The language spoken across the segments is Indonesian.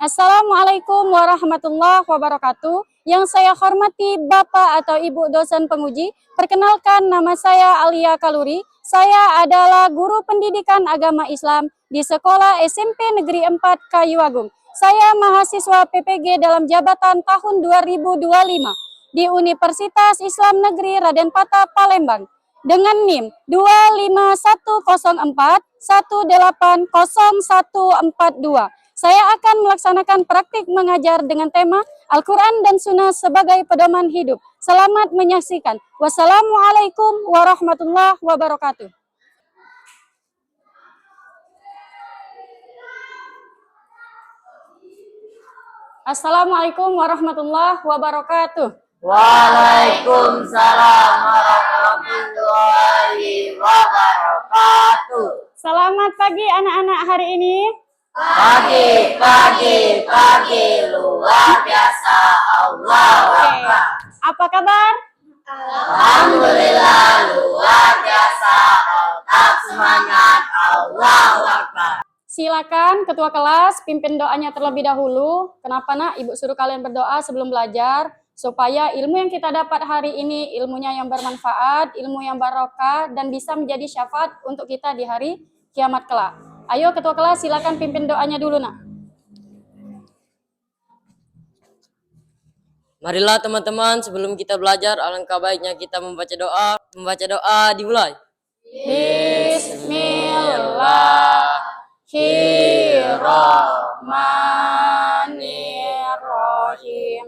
Assalamualaikum warahmatullahi wabarakatuh. Yang saya hormati Bapak atau Ibu dosen penguji, perkenalkan nama saya Alia Kaluri. Saya adalah guru pendidikan agama Islam di Sekolah SMP Negeri 4 Kayu Agung. Saya mahasiswa PPG dalam jabatan tahun 2025 di Universitas Islam Negeri Raden Patah, Palembang. Dengan NIM 25104 1800142. Saya akan melaksanakan praktik mengajar dengan tema Al-Quran dan Sunnah sebagai pedoman hidup. Selamat menyaksikan. Wassalamualaikum warahmatullahi wabarakatuh. Assalamualaikum warahmatullahi wabarakatuh. Waalaikumsalam warahmatullahi wabarakatuh. Selamat pagi anak-anak hari ini. Pagi luar biasa. Allahu Akbar. Apa kabar? Alhamdulillah luar biasa. Tetap semangat. Allahu Akbar. Silakan ketua kelas pimpin doanya terlebih dahulu. Kenapa nak? Ibu suruh kalian berdoa sebelum belajar supaya ilmu yang kita dapat hari ini ilmunya yang bermanfaat, ilmu yang barokah dan bisa menjadi syafaat untuk kita di hari kiamat kelak. Ayo ketua kelas silakan pimpin doanya dulu nak. Marilah teman-teman, sebelum kita belajar alangkah baiknya kita membaca doa. Membaca doa dimulai. Bismillahirrahmanirrahim.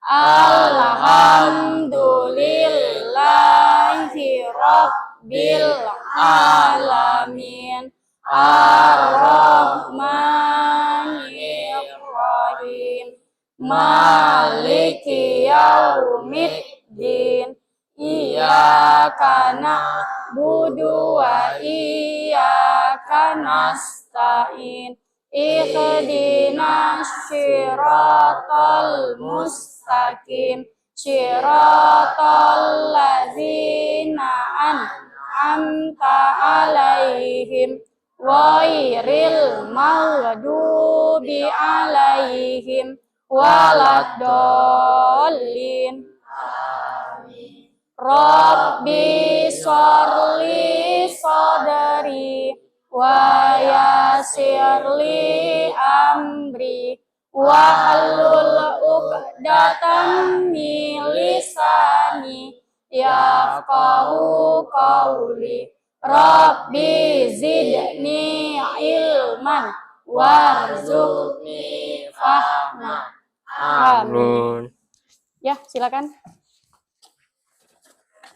Alhamdulillahi rabbil alamin. Ar-Rahmanir-Rahim. Maliki yaumiddin. Iyyaka na'budu wa iyyaka nasta'in. Ihdinas siratal mustaqim. Siratal ladzina an'amta alaihim ghairil maghdubi alaihim waladdallin. Amin. Rabbi sholli sadri wa yassirli amri wahlul 'uqdatam min lisani yafqahu qawli. Rabbi zidni ilman warzuqni fahma. Amin. Ya, silakan.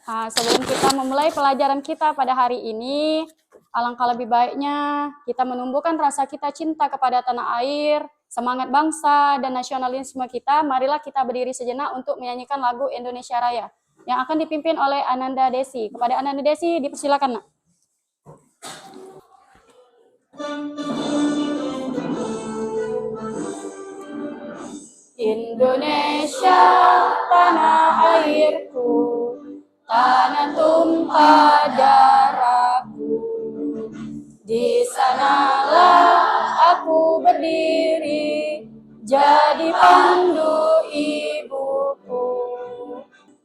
Sebelum kita memulai pelajaran kita pada hari ini, alangkah lebih baiknya kita menumbuhkan rasa kita cinta kepada tanah air, semangat bangsa dan nasionalisme kita. Marilah kita berdiri sejenak untuk menyanyikan lagu Indonesia Raya yang akan dipimpin oleh Ananda Desi. Kepada Ananda Desi dipersilakan nak. Indonesia tanah airku, tanah tumpah darahku. Di sanalah aku berdiri, jadi pandu ibuku.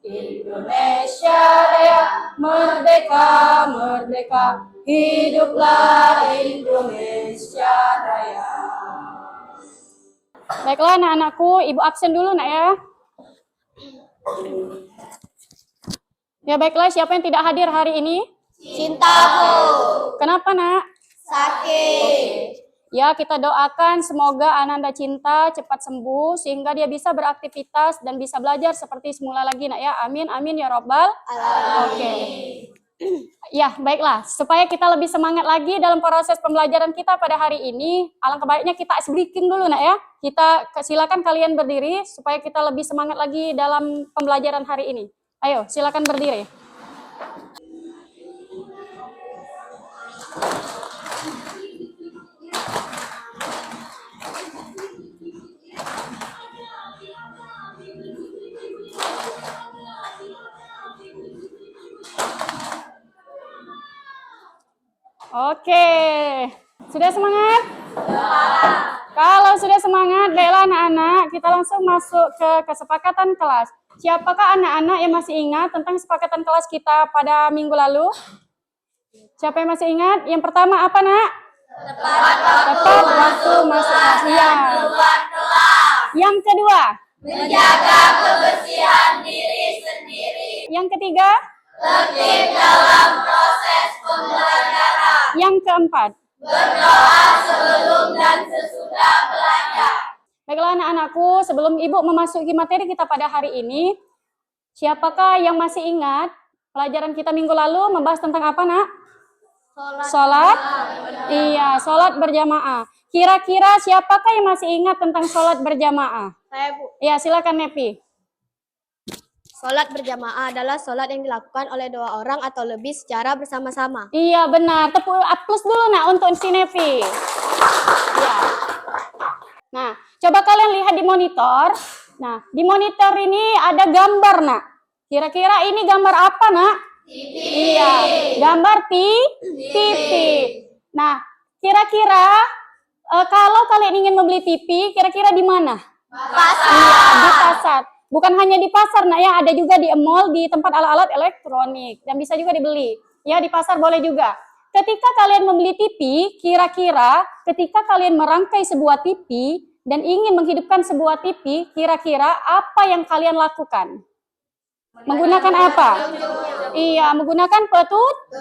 Indonesia Raya, merdeka, merdeka, hiduplah Indonesia Raya. Baiklah anak-anakku, ibu absen dulu nak ya. Ya baiklah, siapa yang tidak hadir hari ini? Cintaku. Kenapa nak? Sakit. Ya, kita doakan semoga Ananda Cinta cepat sembuh sehingga dia bisa beraktivitas dan bisa belajar seperti semula lagi nak ya. Amin, amin ya robbal. Oke. Ya, baiklah. Supaya kita lebih semangat lagi dalam proses pembelajaran kita pada hari ini, alangkah baiknya kita ice breaking dulu nak ya. Kita silakan kalian berdiri supaya kita lebih semangat lagi dalam pembelajaran hari ini. Ayo, silakan berdiri. Oke, sudah semangat? Kalau sudah semangat, baiklah anak-anak, kita langsung masuk ke kesepakatan kelas. Siapakah anak-anak yang masih ingat tentang kesepakatan kelas kita pada minggu lalu? Siapa yang masih ingat? Yang pertama apa, Nak? Tepat waktu masuk kelas. Iya. Yang kedua? Menjaga kebersihan diri sendiri. Yang ketiga? Tertib dalam proses pembelajaran. Yang keempat? Berdoa sebelum dan sesudah belajar. Baiklah anak-anakku, sebelum Ibu memasuki materi kita pada hari ini, siapakah yang masih ingat pelajaran kita minggu lalu membahas tentang apa, Nak? Sholat? Iya, sholat berjamaah. Kira-kira siapakah yang masih ingat tentang sholat berjamaah? Saya, Bu. Iya, silakan Nepi. Sholat berjamaah adalah sholat yang dilakukan oleh 2 orang atau lebih secara bersama-sama. Iya, benar. Tepuk aplaus dulu, Nak, untuk si Nepi. Iya. Nah, coba kalian lihat di monitor. Nah, di monitor ini ada gambar, Nak. Kira-kira ini gambar apa, Nak? Iya, gambar TV. Nah, kira-kira kalau kalian ingin membeli TV, kira-kira di mana? Pasar. Iya, di pasar. Bukan hanya di pasar, Nak, ya, ada juga di mall, di tempat alat-alat elektronik, dan bisa juga dibeli. Ya, di pasar boleh juga. Ketika kalian membeli TV, kira-kira ketika kalian merangkai sebuah TV dan ingin menghidupkan sebuah TV, kira-kira apa yang kalian lakukan? Menggunakan apa? Iya, menggunakan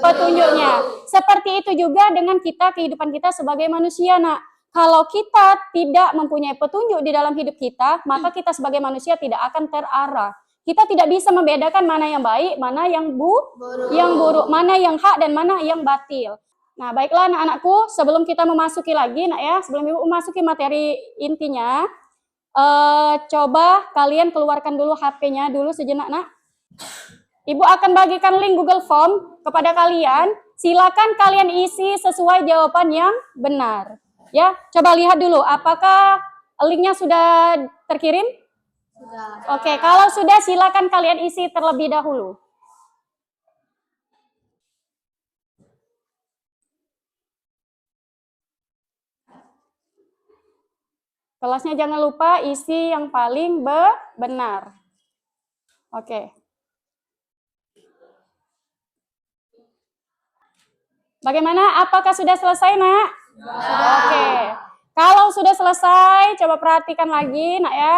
petunjuknya. Seperti itu juga dengan kita, kehidupan kita sebagai manusia, Nak. Kalau kita tidak mempunyai petunjuk di dalam hidup kita, maka kita sebagai manusia tidak akan terarah. Kita tidak bisa membedakan mana yang baik, mana yang buruk, mana yang hak dan mana yang batil. Nah, baiklah anak-anakku, sebelum kita memasuki lagi, Nak, ya, sebelum Ibu memasuki materi intinya, coba kalian keluarkan dulu HP-nya dulu sejenak, Nak. Ibu akan bagikan link Google Form kepada kalian. Silakan kalian isi sesuai jawaban yang benar. Ya, coba lihat dulu apakah linknya sudah terkirim? Sudah. Oke, kalau sudah silakan kalian isi terlebih dahulu. Kelasnya jangan lupa isi yang paling benar. Oke. Bagaimana? Apakah sudah selesai, Nak? Oke. Kalau sudah selesai, coba perhatikan lagi, Nak, ya.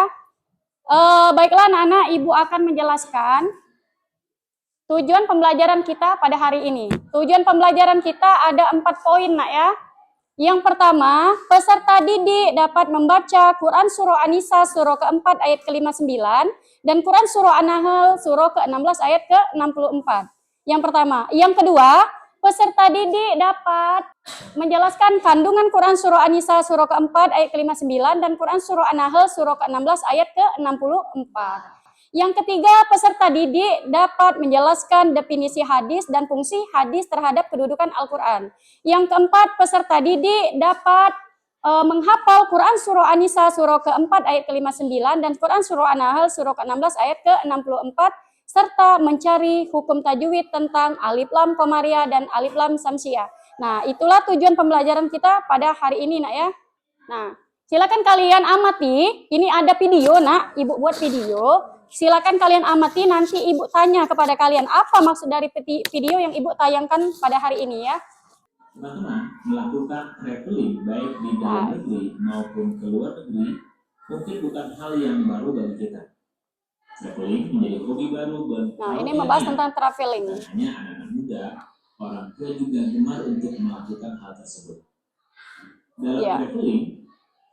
Baiklah anak-anak, Ibu akan menjelaskan tujuan pembelajaran kita pada hari ini. Tujuan pembelajaran kita ada 4 poin, Nak, ya. Yang pertama, peserta didik dapat membaca Quran Surah An-Nisa surah ke-4 ayat ke-59 dan Quran Surah An-Nahl surah ke-16 ayat ke-64. Yang pertama. Yang kedua, peserta didik dapat menjelaskan kandungan Quran Surah An-Nisa surah ke-4 ayat ke-59 dan Quran Surah An-Nahl surah ke-16 ayat ke-64. Yang ketiga, peserta didik dapat menjelaskan definisi hadis dan fungsi hadis terhadap kedudukan Al-Quran. Yang keempat, peserta didik dapat menghafal Quran Surah An-Nisa surah ke-4 ayat ke-59 dan Quran Surah An-Nahl surah ke-16 ayat ke-64 serta mencari hukum tajwid tentang alif lam komariah dan alif lam samsiah. Nah, itulah tujuan pembelajaran kita pada hari ini, Nak, ya. Nah, silakan kalian amati. Ini ada video, Nak. Ibu buat video. Silakan kalian amati, nanti Ibu tanya kepada kalian apa maksud dari video yang Ibu tayangkan pada hari ini, ya. Teman-teman, melakukan traveling baik di dalam negeri maupun ke luar negeri mungkin bukan hal yang baru bagi kita. Traveling menjadi hobi baru bagi Nah, ini membahas tentang traveling. hanya anak-anak muda, orang tua juga gemar untuk melakukan hal tersebut. Dalam traveling,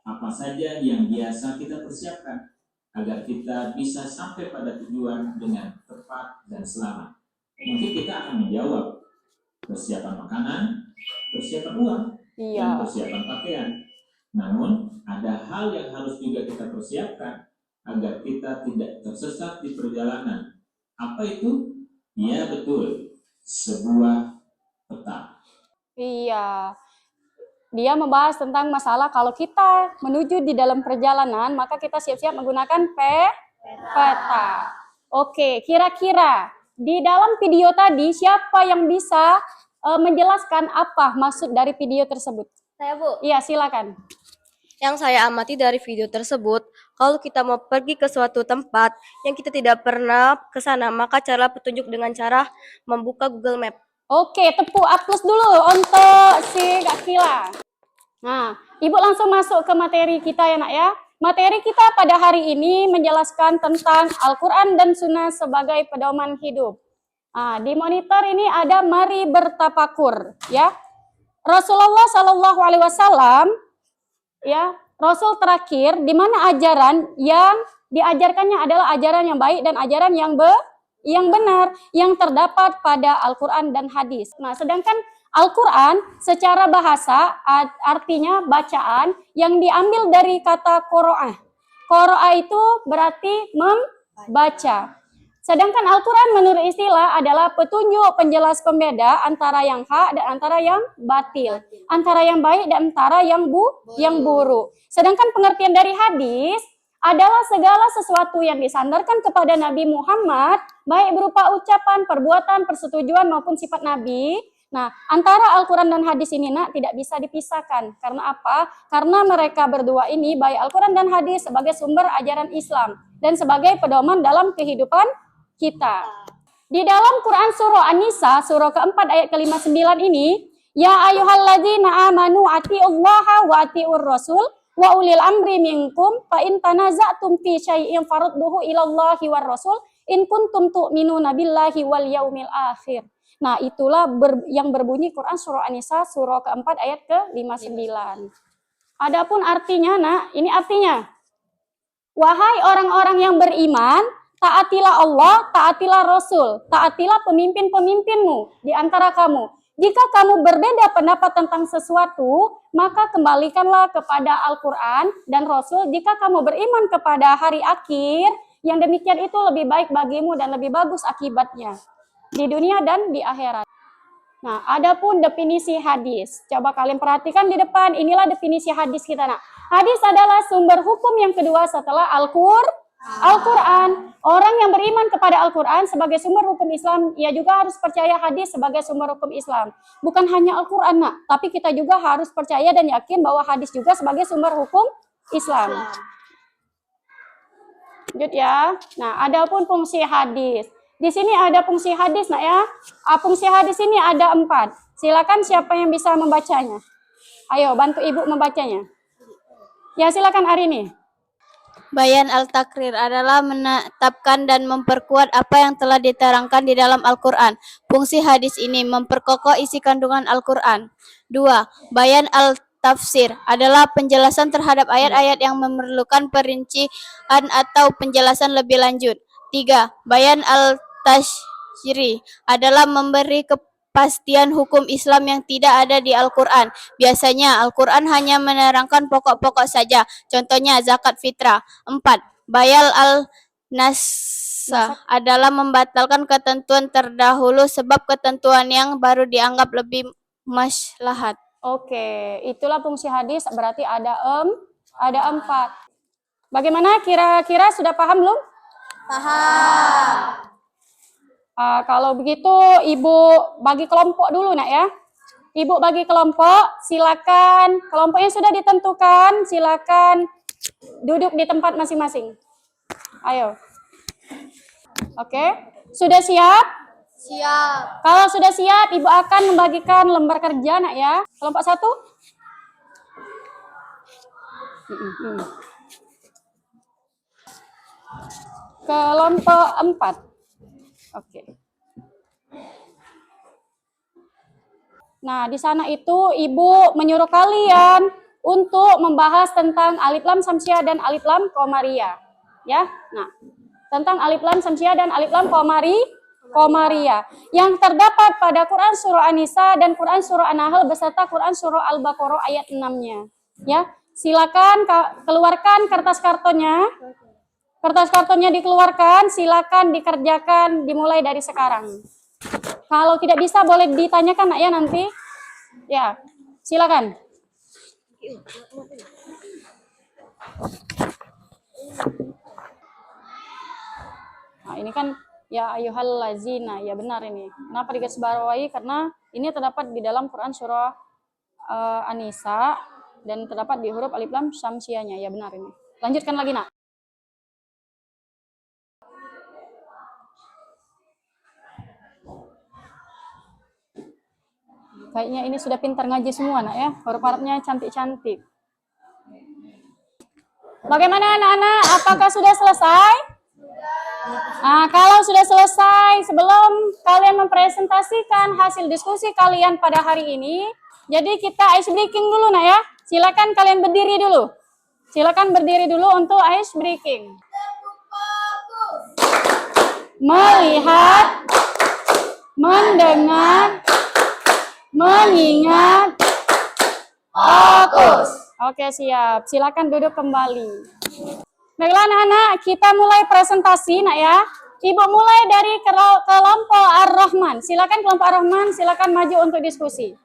apa saja yang biasa kita persiapkan agar kita bisa sampai pada tujuan dengan tepat dan selamat? Mungkin kita akan menjawab persiapan makanan, persiapan uang, dan persiapan pakaian. Namun, ada hal yang harus juga kita persiapkan agar kita tidak tersesat di perjalanan. Apa itu? Ya, betul. Sebuah peta. Iya. Dia membahas tentang masalah kalau kita menuju di dalam perjalanan, maka kita siap-siap menggunakan peta. Oke, kira-kira di dalam video tadi siapa yang bisa menjelaskan apa maksud dari video tersebut? Saya, Bu. Iya, silakan. Yang saya amati dari video tersebut, kalau kita mau pergi ke suatu tempat yang kita tidak pernah ke sana, maka cara petunjuk dengan cara membuka Google Map. Oke, tepuk aplaus dulu untuk si Kak Kila. Nah, Ibu langsung masuk ke materi kita ya nak ya. Materi kita pada hari ini menjelaskan tentang Al-Quran dan Sunnah sebagai pedoman hidup. Nah, di monitor ini ada mari bertafakur ya. Rasulullah Shallallahu Alaihi Wasallam ya, Rasul terakhir di mana ajaran yang diajarkannya adalah ajaran yang baik dan ajaran yang benar yang terdapat pada Al-Quran dan hadis. Nah, sedangkan Al-Quran secara bahasa artinya bacaan yang diambil dari kata qoro'ah. Qoro'ah itu berarti membaca. Sedangkan Al-Quran menurut istilah adalah petunjuk penjelas pembeda antara yang hak dan antara yang batil, antara yang baik dan antara yang buruk. Sedangkan pengertian dari hadis adalah segala sesuatu yang disandarkan kepada Nabi Muhammad, baik berupa ucapan, perbuatan, persetujuan maupun sifat Nabi. Nah, antara Al-Quran dan hadis ini nak tidak bisa dipisahkan. Karena apa? Karena mereka berdua ini, baik Al-Quran dan hadis sebagai sumber ajaran Islam dan sebagai pedoman dalam kehidupan kita. Di dalam Quran surah An-Nisa, surah keempat ayat ke-59 ini, ya ayyuhalladzina amanu atiullaha wa atiur rasul wa ulil amri minkum fa in tanaza'tum fi syai'in farudduhu ilallahi war rasul in kuntum tu'minuna billahi wal yaumil akhir. Nah, itulah yang berbunyi Quran surah An-Nisa surah keempat ayat ke-59. Adapun artinya, nah, ini artinya, wahai orang-orang yang beriman, taatilah Allah, taatilah Rasul, taatilah pemimpin-pemimpinmu di antara kamu. Jika kamu berbeda pendapat tentang sesuatu, maka kembalikanlah kepada Al-Quran dan Rasul. Jika kamu beriman kepada hari akhir, yang demikian itu lebih baik bagimu dan lebih bagus akibatnya di dunia dan di akhirat. Nah, adapun definisi hadis. Coba kalian perhatikan di depan, inilah definisi hadis kita. Nah, hadis adalah sumber hukum yang kedua setelah Al-Quran. Orang yang beriman kepada Al-Quran sebagai sumber hukum Islam, ia juga harus percaya hadis sebagai sumber hukum Islam. Bukan hanya Al-Quran, nak, tapi kita juga harus percaya dan yakin bahwa hadis juga sebagai sumber hukum Islam. Lanjut ya. Nah, adapun fungsi hadis. Di sini ada fungsi hadis, nak ya. Fungsi hadis ini ada 4. Silakan siapa yang bisa membacanya. Ayo, bantu ibu membacanya. Ya, silakan Arini. Bayan al-takrir adalah menetapkan dan memperkuat apa yang telah diterangkan di dalam Al-Quran. Fungsi hadis ini memperkokoh isi kandungan Al-Quran. 2. Bayan al-tafsir adalah penjelasan terhadap ayat-ayat yang memerlukan perincian atau penjelasan lebih lanjut. 3. Bayan al-tashri adalah memberi kepastian hukum Islam yang tidak ada di Al-Quran. Biasanya Al-Quran hanya menerangkan pokok-pokok saja, contohnya zakat fitrah. 4. Bayal al-nasa adalah membatalkan ketentuan terdahulu sebab ketentuan yang baru dianggap lebih maslahat. Oke, itulah fungsi hadis, berarti ada 4. Bagaimana, kira-kira sudah paham belum? Paham. Kalau begitu ibu bagi kelompok dulu nak ya. Ibu bagi kelompok, silakan kelompoknya sudah ditentukan, silakan duduk di tempat masing-masing. Ayo. Oke, sudah siap? Siap. Kalau sudah siap, ibu akan membagikan lembar kerja nak ya. Kelompok 1. Kelompok 4. Oke. Nah, di sana itu ibu menyuruh kalian untuk membahas tentang alif lam samsiah dan alif lam qamariyah. Ya. Nah, tentang alif lam samsiah dan alif lam qamariyah yang terdapat pada Quran surah An-Nisa dan Quran surah An-Nahl beserta Quran surah Al-Baqarah ayat 6-nya. Ya. Silakan keluarkan kertas kartonnya. Kertas kartonnya dikeluarkan, silakan dikerjakan dimulai dari sekarang. Kalau tidak bisa boleh ditanyakan nak ya nanti. Ya, silakan. Nah, ini kan ya ayyuhal lazina, ya benar ini. Kenapa digarisbawahi? Karena ini terdapat di dalam Quran surah An-Nisa dan terdapat di huruf alif lam syamsianya. Ya benar ini. Lanjutkan lagi nak. Kayaknya ini sudah pintar ngaji semua nak ya. Huruf Arabnya cantik-cantik. Bagaimana anak-anak? Apakah sudah selesai? Nah, kalau sudah selesai, sebelum kalian mempresentasikan hasil diskusi kalian pada hari ini, jadi kita ice breaking dulu nak ya. Silakan kalian berdiri dulu. Silakan berdiri dulu untuk ice breaking. Melihat, mendengar, mengingat, fokus. Oke, siap. Silakan duduk kembali. Baiklah anak-anak, kita mulai presentasi nak ya. Ibu mulai dari kelompok Ar-Rahman. Silakan kelompok Ar-Rahman, silakan maju untuk diskusi.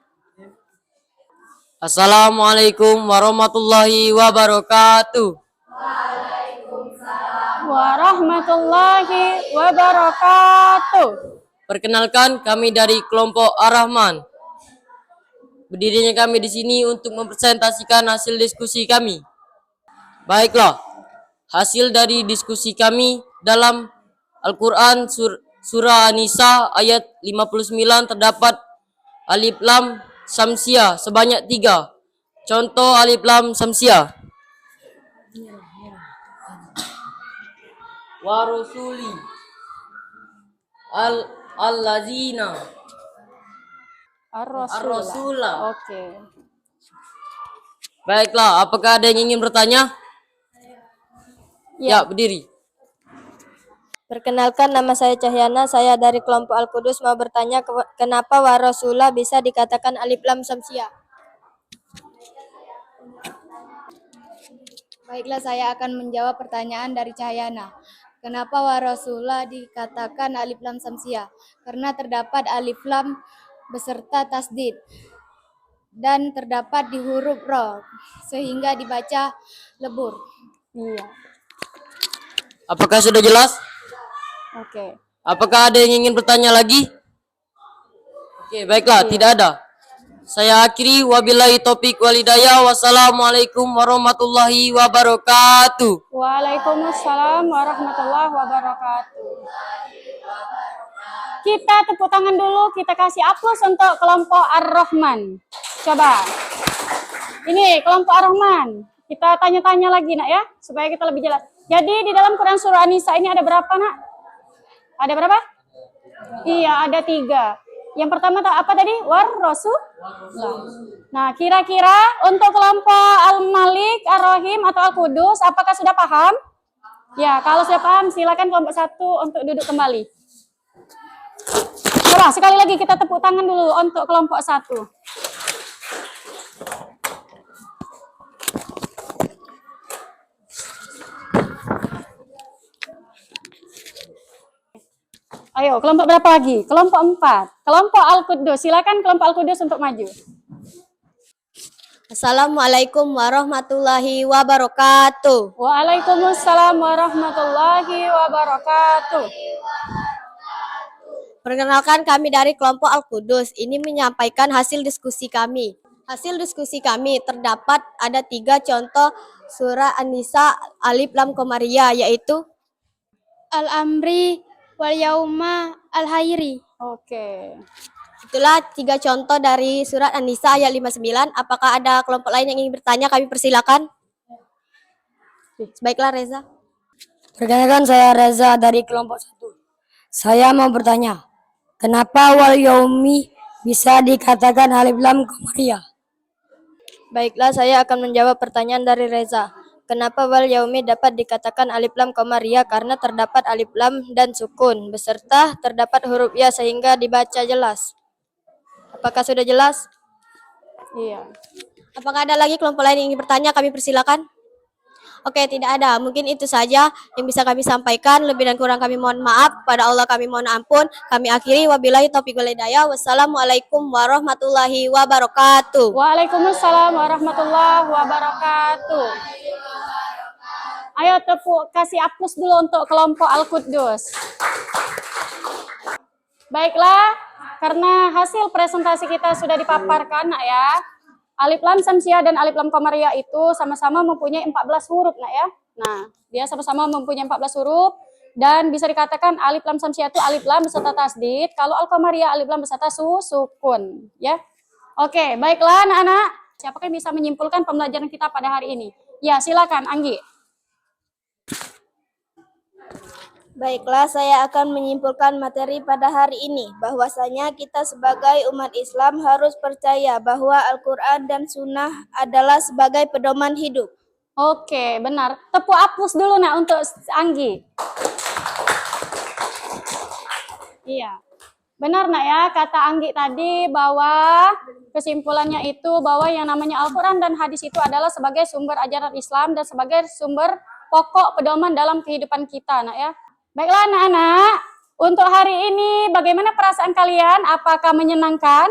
Assalamualaikum warahmatullahi wabarakatuh. Warahmatullahi wabarakatuh. Perkenalkan, kami dari kelompok Ar-Rahman. Berdirinya kami di sini untuk mempresentasikan hasil diskusi kami. Baiklah, hasil dari diskusi kami dalam Al-Quran surah An-Nisa ayat 59 terdapat alif lam samsiah sebanyak 3. Contoh alif lam samsiah. Wa rasuli allazina Ar-Rasulah. Oke. Baiklah, apakah ada yang ingin bertanya? Ya, berdiri. Perkenalkan, nama saya Cahyana, saya dari kelompok Al-Qudus mau bertanya kenapa Warasulah bisa dikatakan alif lam samsiah? Baiklah, saya akan menjawab pertanyaan dari Cahyana. Kenapa Warasulah dikatakan alif lam samsiah? Karena terdapat alif lam beserta tasdid dan terdapat di huruf ro sehingga dibaca lebur. Iya. Apakah sudah jelas? Oke. Apakah ada yang ingin bertanya lagi? Oke, baiklah, tidak ada. Saya akhiri, wabillahi taufiq wal hidayah. Wassalamualaikum warahmatullahi wabarakatuh. Waalaikumsalam warahmatullahi wabarakatuh. Kita tepuk tangan dulu, kita kasih aplaus untuk kelompok Ar-Rahman. Coba. Ini kelompok Ar-Rahman. Kita tanya-tanya lagi nak ya, supaya kita lebih jelas. Jadi di dalam Quran surah An-Nisa ini ada berapa nak? Ada berapa? Iya, ada 3. Yang pertama apa tadi? War-Rasul. Nah, kira-kira untuk kelompok Al-Malik, Ar-Rahim, atau Al-Qudus, apakah sudah paham? Ya, kalau sudah paham, silakan kelompok 1 untuk duduk kembali. Coba sekali lagi kita tepuk tangan dulu untuk kelompok 1. Ayo, kelompok berapa lagi? Kelompok 4. Kelompok Al-Qudus. Silakan kelompok Al-Qudus untuk maju. Assalamualaikum warahmatullahi wabarakatuh. Waalaikumsalam warahmatullahi wabarakatuh. Perkenalkan, kami dari kelompok Al-Qudus ini menyampaikan hasil diskusi kami. Hasil diskusi kami terdapat ada 3 contoh surah An-Nisa alif lam komariah, yaitu Al-Amri wal Yauma Al-Hayri. Oke. itulah 3 contoh dari surat An-Nisa ayat 59. Apakah ada kelompok lain yang ingin bertanya? Kami persilakan. Baiklah, Reza. Perkenalkan, saya Reza dari kelompok 1. Saya mau bertanya, kenapa wal yaumi bisa dikatakan alif lam komariah? Baiklah, saya akan menjawab pertanyaan dari Reza. Kenapa wal yaumi dapat dikatakan alif lam komariah? Karena terdapat alif lam dan sukun, beserta terdapat huruf ya sehingga dibaca jelas. Apakah sudah jelas? Iya. Apakah ada lagi kelompok lain yang ingin bertanya? Kami persilakan. Oke, tidak ada. Mungkin itu saja yang bisa kami sampaikan. Lebih dan kurang kami mohon maaf. Pada Allah kami mohon ampun. Kami akhiri. Wabillahi taufiq wal hidayah. Wassalamualaikum warahmatullahi wabarakatuh. Waalaikumsalam warahmatullahi wabarakatuh. Ayo tepuk, kasih aplaus dulu untuk kelompok Al-Qudus. Baiklah, karena hasil presentasi kita sudah dipaparkan nak ya. Alif lam samsiah dan alif lam qamariyah itu sama-sama mempunyai 14 huruf, nak ya. Nah, dia sama-sama mempunyai 14 huruf dan bisa dikatakan alif lam samsiah itu alif lam beserta tasdid, kalau al qamariyah alif lam beserta sukun, ya. Oke, baiklah anak-anak. Siapakah yang bisa menyimpulkan pembelajaran kita pada hari ini? Ya, silakan Anggi. Baiklah, saya akan menyimpulkan materi pada hari ini, bahwasanya kita sebagai umat Islam harus percaya bahwa Al-Quran dan Sunnah adalah sebagai pedoman hidup. Oke, benar. Tepuk aplaus dulu nak untuk Anggi. Iya. Benar nak ya, kata Anggi tadi bahwa kesimpulannya itu bahwa yang namanya Al-Quran dan hadis itu adalah sebagai sumber ajaran Islam dan sebagai sumber pokok pedoman dalam kehidupan kita nak ya. Baiklah anak-anak, untuk hari ini bagaimana perasaan kalian? Apakah menyenangkan?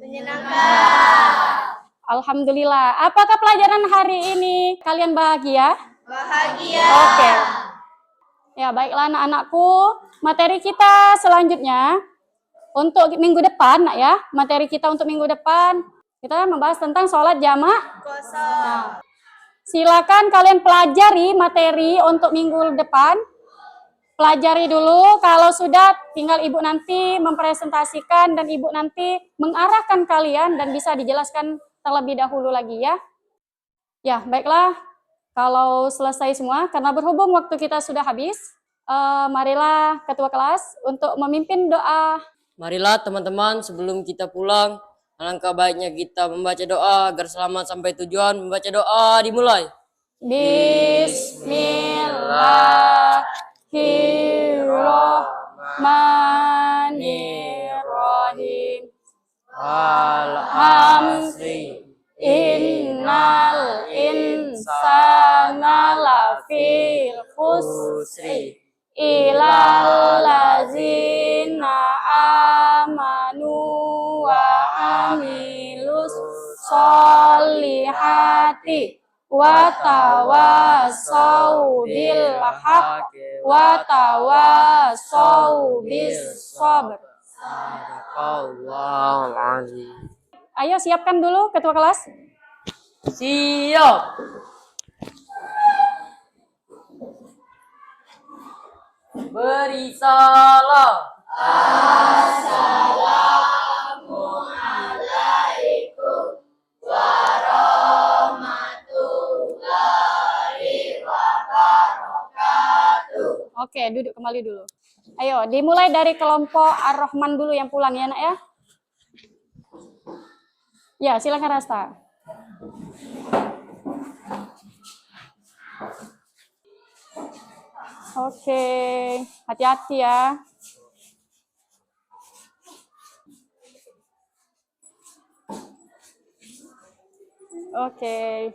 Menyenangkan. Alhamdulillah. Apakah pelajaran hari ini kalian bahagia? Bahagia. Oke. Ya, baiklah anak-anakku. Materi kita selanjutnya untuk minggu depan, nak ya. Materi kita untuk minggu depan, kita membahas tentang sholat jamak kosong. Nah, silakan kalian pelajari materi untuk minggu depan. Pelajari dulu, kalau sudah tinggal ibu nanti mempresentasikan dan ibu nanti mengarahkan kalian dan bisa dijelaskan terlebih dahulu lagi ya. Ya, baiklah. Kalau selesai semua, karena berhubung waktu kita sudah habis, marilah ketua kelas untuk memimpin doa. Marilah teman-teman, sebelum kita pulang, alangkah baiknya kita membaca doa agar selamat sampai tujuan. Membaca doa dimulai. Bismillahirrahmanirrahim. Al-Hamsi. Innal insana lafil khusri ilal lazina amanu wa amilus solihati wa tawasau bil haq wa tawasau bis sabr. Sadaqallahul azim. Ayo siapkan dulu ketua kelas. Siap. Beri salam. Oke, duduk kembali dulu. Ayo, dimulai dari kelompok Ar-Rahman dulu yang pulang ya, nak ya. Ya, silakan Rasta. Oke, hati-hati ya. Oke.